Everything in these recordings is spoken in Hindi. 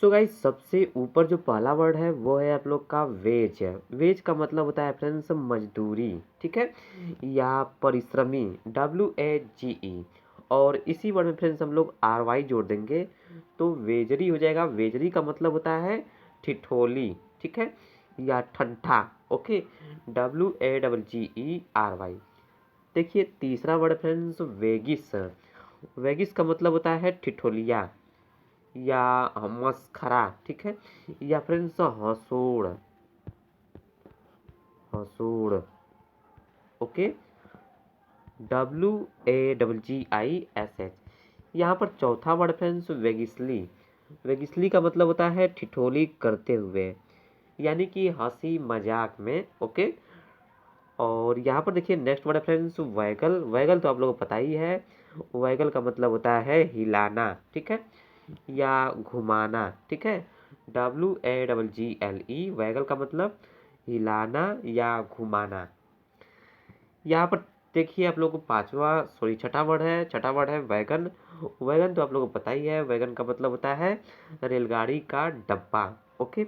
सो गाइस, सबसे ऊपर जो पहला वर्ड है वो है आप लोग का वेज। वेज का मतलब होता है फ्रेंड्स मजदूरी, ठीक है, या परिश्रमी, WAGE। और इसी वर्ड में फ्रेंड्स हम लोग RY जोड़ देंगे तो वेजरी हो जाएगा। वेजरी का मतलब होता है ठिठोली, ठीक है, या ठंठा। Okay, WAGGERY। देखिए तीसरा वर्ड फ्रेंड्स वेगिस। वेगिस का मतलब होता है ठिठोलिया या मस्खरा, ठीक है, या फ्रेंड्स हसूड़, हसूड़। Okay, WAGGISH। यहाँ पर चौथा वर्ड फ्रेंड्स वेगिसली। वेगिसली का मतलब होता है ठिठोली करते हुए, यानी कि हंसी मजाक में। ओके, और यहाँ पर देखिए नेक्स्ट वर्ड है फ्रेंड्स वैगल। वैगल तो आप लोगों को पता ही है। वैगल का मतलब होता है हिलाना, ठीक है, या घुमाना, ठीक है, WAGGLE। वैगल का मतलब हिलाना या घुमाना। यहाँ पर देखिए आप लोगों को छठा वर्ड है वैगन। वैगन तो आप लोगों को पता ही है। वैगन का मतलब होता है रेलगाड़ी का डब्बा। ओके,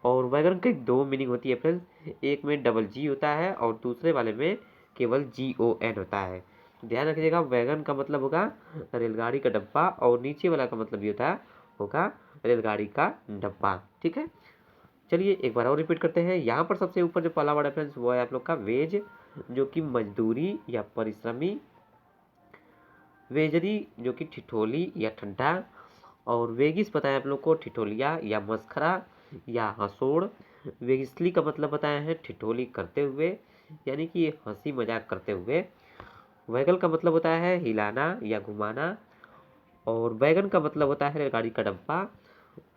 और वैगन के दो मीनिंग होती है फ्रेंड्स, एक में डबल जी होता है और दूसरे वाले में केवल GON होता है। ध्यान रखिएगा, वैगन का मतलब होगा रेलगाड़ी का डब्बा और नीचे वाला का मतलब ये होगा रेलगाड़ी का डब्बा, ठीक है। चलिए एक बार और रिपीट करते हैं। यहाँ पर सबसे ऊपर जो पहला वर्ड है फ्रेंड्स वो है आप लोग का वेज, जो कि मजदूरी या परिश्रमी। वेजरी जो कि ठिठोली या ठंडा। और वेगिस पता है आप लोग को ठिठोलिया या मस्खरा या हंसोड़। वेगिसली का मतलब बताया है ठिठोली करते हुए, यानी कि हंसी मजाक करते हुए। वैगल का मतलब होता है हिलाना या घुमाना। और वैगन का मतलब होता है रेलगाड़ी का डब्बा।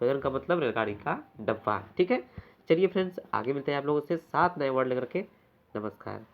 वैगन का मतलब रेलगाड़ी का डब्बा, ठीक है। चलिए फ्रेंड्स, आगे मिलते हैं आप लोगों से 7 नए वर्ड लेकर के। नमस्कार।